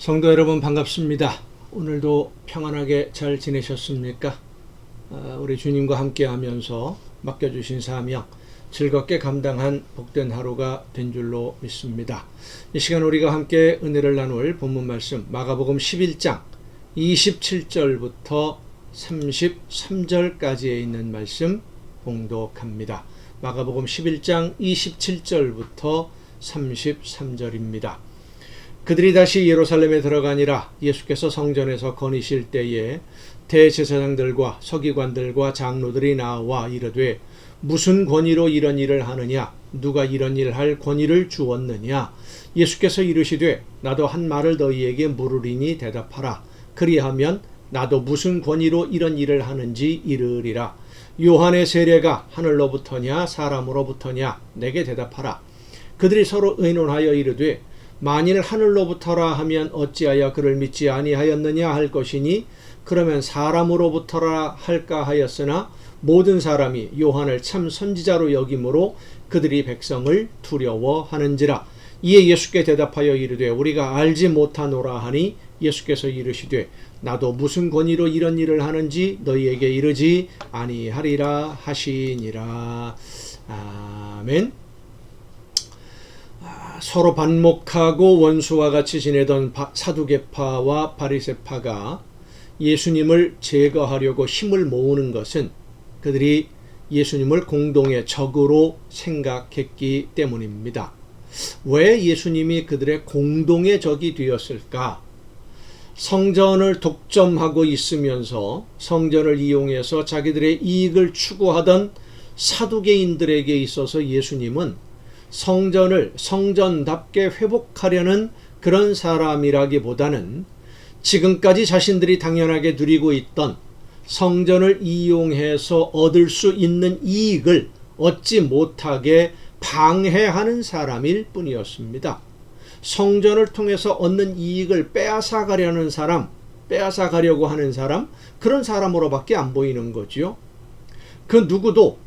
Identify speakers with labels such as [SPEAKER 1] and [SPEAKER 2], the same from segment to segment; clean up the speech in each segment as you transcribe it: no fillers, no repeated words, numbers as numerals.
[SPEAKER 1] 성도 여러분 반갑습니다. 오늘도 평안하게 잘 지내셨습니까? 우리 주님과 함께 하면서 맡겨주신 사명 즐겁게 감당한 복된 하루가 된 줄로 믿습니다. 이 시간 우리가 함께 은혜를 나눌 본문 말씀 마가복음 11장 27절부터 33절까지에 있는 말씀 봉독합니다. 마가복음 11장 27절부터 33절입니다. 그들이 다시 예루살렘에 들어가니라. 예수께서 성전에서 거니실 때에 대제사장들과 서기관들과 장로들이 나와 이르되 무슨 권위로 이런 일을 하느냐? 누가 이런 일을 할 권위를 주었느냐? 예수께서 이르시되 나도 한 말을 너희에게 물으리니 대답하라. 그리하면 나도 무슨 권위로 이런 일을 하는지 이르리라. 요한의 세례가 하늘로부터냐 사람으로부터냐? 내게 대답하라. 그들이 서로 의논하여 이르되 만일 하늘로부터라 하면 어찌하여 그를 믿지 아니하였느냐 할 것이니 그러면 사람으로부터라 할까 하였으나 모든 사람이 요한을 참 선지자로 여김으로 그들이 백성을 두려워하는지라. 이에 예수께 대답하여 이르되 우리가 알지 못하노라 하니 예수께서 이르시되 나도 무슨 권위로 이런 일을 하는지 너희에게 이르지 아니하리라 하시니라. 아멘. 서로 반목하고 원수와 같이 지내던 사두개파와 바리새파가 예수님을 제거하려고 힘을 모으는 것은 그들이 예수님을 공동의 적으로 생각했기 때문입니다. 왜 예수님이 그들의 공동의 적이 되었을까? 성전을 독점하고 있으면서 성전을 이용해서 자기들의 이익을 추구하던 사두개인들에게 있어서 예수님은 성전을 성전답게 회복하려는 그런 사람이라기보다는 지금까지 자신들이 당연하게 누리고 있던 성전을 이용해서 얻을 수 있는 이익을 얻지 못하게 방해하는 사람일 뿐이었습니다. 성전을 통해서 얻는 이익을 빼앗아가려는 사람, 빼앗아가려고 하는 사람, 그런 사람으로밖에 안 보이는 거죠. 그 누구도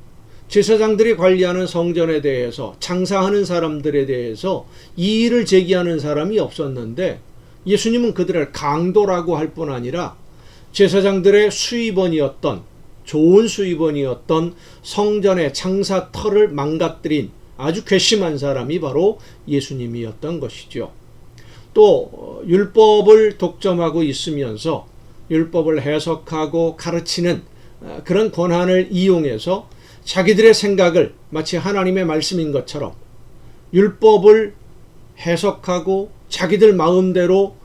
[SPEAKER 1] 제사장들이 관리하는 성전에 대해서 장사하는 사람들에 대해서 이의를 제기하는 사람이 없었는데 예수님은 그들을 강도라고 할 뿐 아니라 제사장들의 수입원이었던 좋은 수입원이었던 성전의 장사터를 망가뜨린 아주 괘씸한 사람이 바로 예수님이었던 것이죠. 또 율법을 독점하고 있으면서 율법을 해석하고 가르치는 그런 권한을 이용해서 자기들의 생각을 마치 하나님의 말씀인 것처럼 율법을 해석하고 자기들 마음대로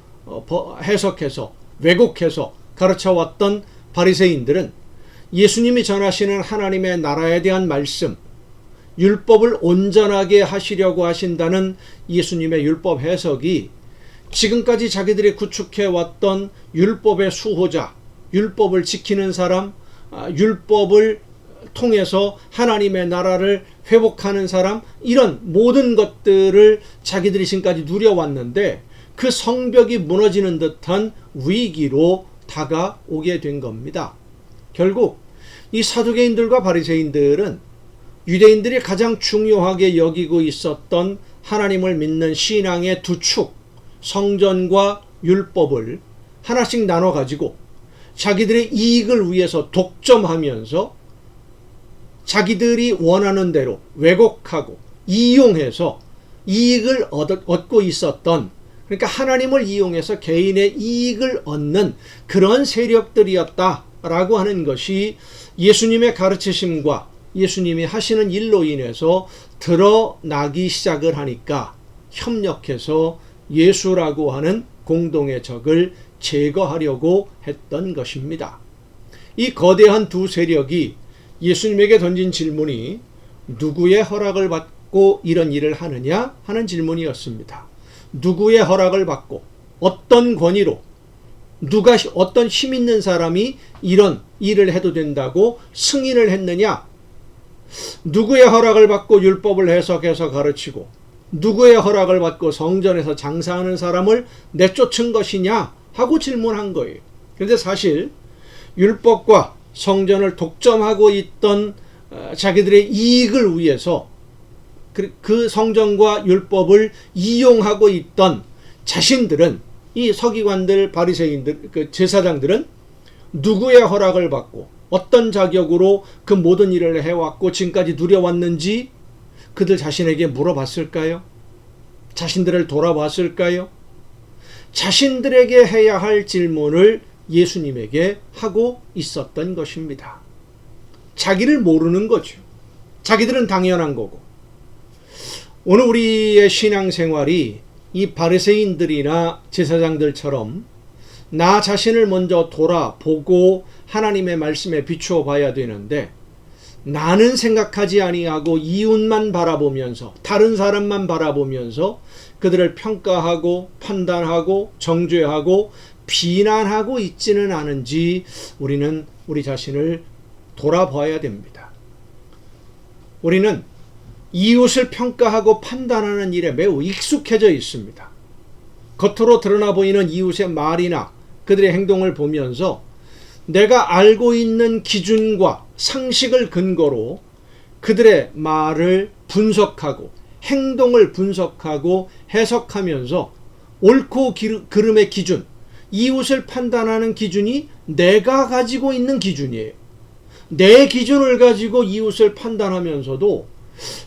[SPEAKER 1] 해석해서 왜곡해서 가르쳐왔던 바리새인들은 예수님이 전하시는 하나님의 나라에 대한 말씀, 율법을 온전하게 하시려고 하신다는 예수님의 율법 해석이 지금까지 자기들이 구축해왔던 율법의 수호자, 율법을 지키는 사람, 율법을 통해서 하나님의 나라를 회복하는 사람, 이런 모든 것들을 자기들이 지금까지 누려왔는데 그 성벽이 무너지는 듯한 위기로 다가오게 된 겁니다. 결국 이 사두개인들과 바리새인들은 유대인들이 가장 중요하게 여기고 있었던 하나님을 믿는 신앙의 두 축, 성전과 율법을 하나씩 나눠 가지고 자기들의 이익을 위해서 독점하면서 자기들이 원하는 대로 왜곡하고 이용해서 이익을 얻고 있었던, 그러니까 하나님을 이용해서 개인의 이익을 얻는 그런 세력들이었다라고 하는 것이 예수님의 가르치심과 예수님이 하시는 일로 인해서 드러나기 시작을 하니까 협력해서 예수라고 하는 공동의 적을 제거하려고 했던 것입니다. 이 거대한 두 세력이 예수님에게 던진 질문이 누구의 허락을 받고 이런 일을 하느냐 하는 질문이었습니다. 누구의 허락을 받고 어떤 권위로 누가 어떤 힘 있는 사람이 이런 일을 해도 된다고 승인을 했느냐? 누구의 허락을 받고 율법을 해석해서 가르치고 누구의 허락을 받고 성전에서 장사하는 사람을 내쫓은 것이냐 하고 질문한 거예요. 그런데 사실 율법과 성전을 독점하고 있던 자기들의 이익을 위해서 그 성전과 율법을 이용하고 있던 자신들은 이 서기관들, 바리새인들, 그 제사장들은 누구의 허락을 받고 어떤 자격으로 그 모든 일을 해왔고 지금까지 누려왔는지 그들 자신에게 물어봤을까요? 자신들을 돌아봤을까요? 자신들에게 해야 할 질문을 예수님에게 하고 있었던 것입니다. 자기를 모르는 거죠. 자기들은 당연한 거고. 오늘 우리의 신앙생활이 이 바리새인들이나 제사장들처럼 나 자신을 먼저 돌아보고 하나님의 말씀에 비추어 봐야 되는데, 나는 생각하지 아니하고 이웃만 바라보면서, 다른 사람만 바라보면서 그들을 평가하고 판단하고 정죄하고 비난하고 있지는 않은지 우리는 우리 자신을 돌아봐야 됩니다. 우리는 이웃을 평가하고 판단하는 일에 매우 익숙해져 있습니다. 겉으로 드러나 보이는 이웃의 말이나 그들의 행동을 보면서 내가 알고 있는 기준과 상식을 근거로 그들의 말을 분석하고 행동을 분석하고 해석하면서 옳고 그름의 기준, 이웃을 판단하는 기준이 내가 가지고 있는 기준이에요. 내 기준을 가지고 이웃을 판단하면서도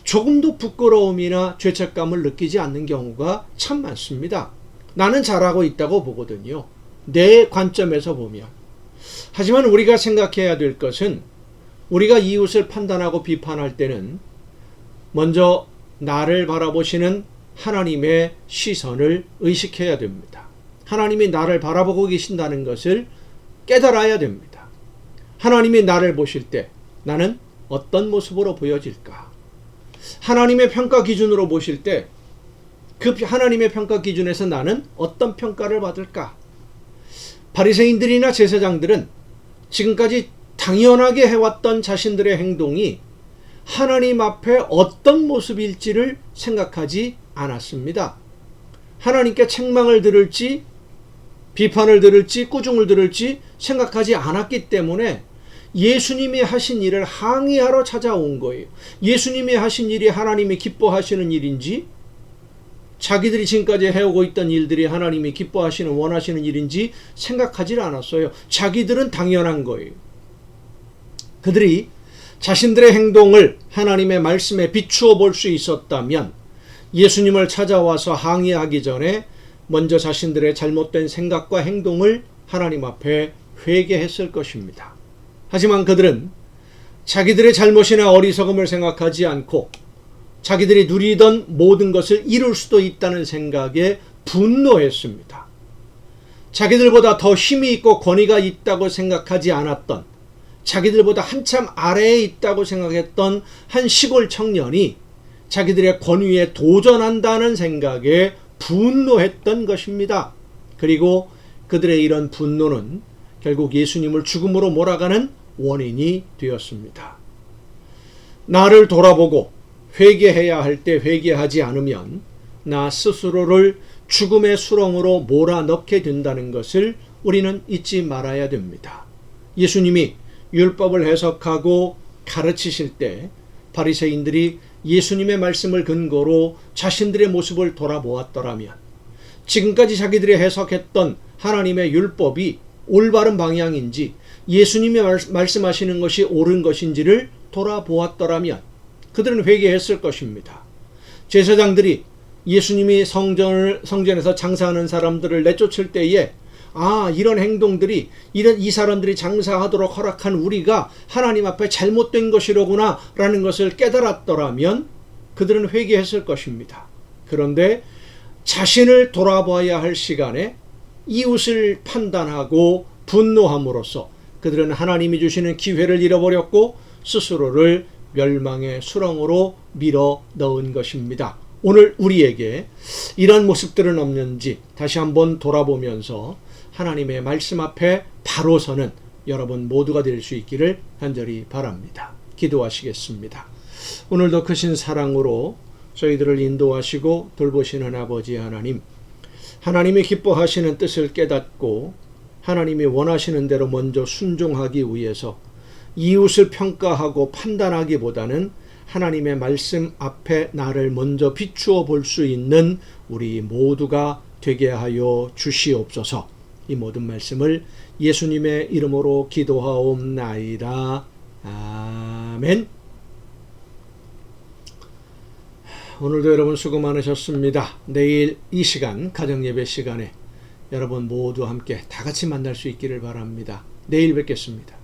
[SPEAKER 1] 조금도 부끄러움이나 죄책감을 느끼지 않는 경우가 참 많습니다. 나는 잘하고 있다고 보거든요. 내 관점에서 보면. 하지만 우리가 생각해야 될 것은, 우리가 이웃을 판단하고 비판할 때는 먼저 나를 바라보시는 하나님의 시선을 의식해야 됩니다. 하나님이 나를 바라보고 계신다는 것을 깨달아야 됩니다. 하나님이 나를 보실 때 나는 어떤 모습으로 보여질까? 하나님의 평가 기준으로 보실 때 그 하나님의 평가 기준에서 나는 어떤 평가를 받을까? 바리새인들이나 제사장들은 지금까지 당연하게 해왔던 자신들의 행동이 하나님 앞에 어떤 모습일지를 생각하지 않았습니다. 하나님께 책망을 들을지 비판을 들을지 꾸중을 들을지 생각하지 않았기 때문에 예수님이 하신 일을 항의하러 찾아온 거예요. 예수님이 하신 일이 하나님이 기뻐하시는 일인지, 자기들이 지금까지 해오고 있던 일들이 하나님이 기뻐하시는 원하시는 일인지 생각하지 않았어요. 자기들은 당연한 거예요. 그들이 자신들의 행동을 하나님의 말씀에 비추어 볼 수 있었다면 예수님을 찾아와서 항의하기 전에 먼저 자신들의 잘못된 생각과 행동을 하나님 앞에 회개했을 것입니다. 하지만 그들은 자기들의 잘못이나 어리석음을 생각하지 않고 자기들이 누리던 모든 것을 잃을 수도 있다는 생각에 분노했습니다. 자기들보다 더 힘이 있고 권위가 있다고 생각하지 않았던, 자기들보다 한참 아래에 있다고 생각했던 한 시골 청년이 자기들의 권위에 도전한다는 생각에 분노했던 것입니다. 그리고 그들의 이런 분노는 결국 예수님을 죽음으로 몰아가는 원인이 되었습니다. 나를 돌아보고 회개해야 할 때 회개하지 않으면 나 스스로를 죽음의 수렁으로 몰아넣게 된다는 것을 우리는 잊지 말아야 됩니다. 예수님이 율법을 해석하고 가르치실 때 바리새인들이 예수님의 말씀을 근거로 자신들의 모습을 돌아보았더라면, 지금까지 자기들이 해석했던 하나님의 율법이 올바른 방향인지 예수님이 말씀하시는 것이 옳은 것인지를 돌아보았더라면 그들은 회개했을 것입니다. 제사장들이 예수님이 성전에서 장사하는 사람들을 내쫓을 때에 이런 행동들이, 이 사람들이 장사하도록 허락한 우리가 하나님 앞에 잘못된 것이로구나 라는 것을 깨달았더라면 그들은 회개했을 것입니다. 그런데 자신을 돌아봐야 할 시간에 이웃을 판단하고 분노함으로써 그들은 하나님이 주시는 기회를 잃어버렸고 스스로를 멸망의 수렁으로 밀어 넣은 것입니다. 오늘 우리에게 이런 모습들은 없는지 다시 한번 돌아보면서 하나님의 말씀 앞에 바로 서는 여러분 모두가 될 수 있기를 간절히 바랍니다. 기도하시겠습니다. 오늘도 크신 사랑으로 저희들을 인도하시고 돌보시는 아버지 하나님, 하나님이 기뻐하시는 뜻을 깨닫고 하나님이 원하시는 대로 먼저 순종하기 위해서 이웃을 평가하고 판단하기보다는 하나님의 말씀 앞에 나를 먼저 비추어 볼 수 있는 우리 모두가 되게 하여 주시옵소서. 이 모든 말씀을 예수님의 이름으로 기도하옵나이다. 아멘. 오늘도 여러분 수고 많으셨습니다. 내일 이 시간 가정예배 시간에 여러분 모두 함께 다 같이 만날 수 있기를 바랍니다. 내일 뵙겠습니다.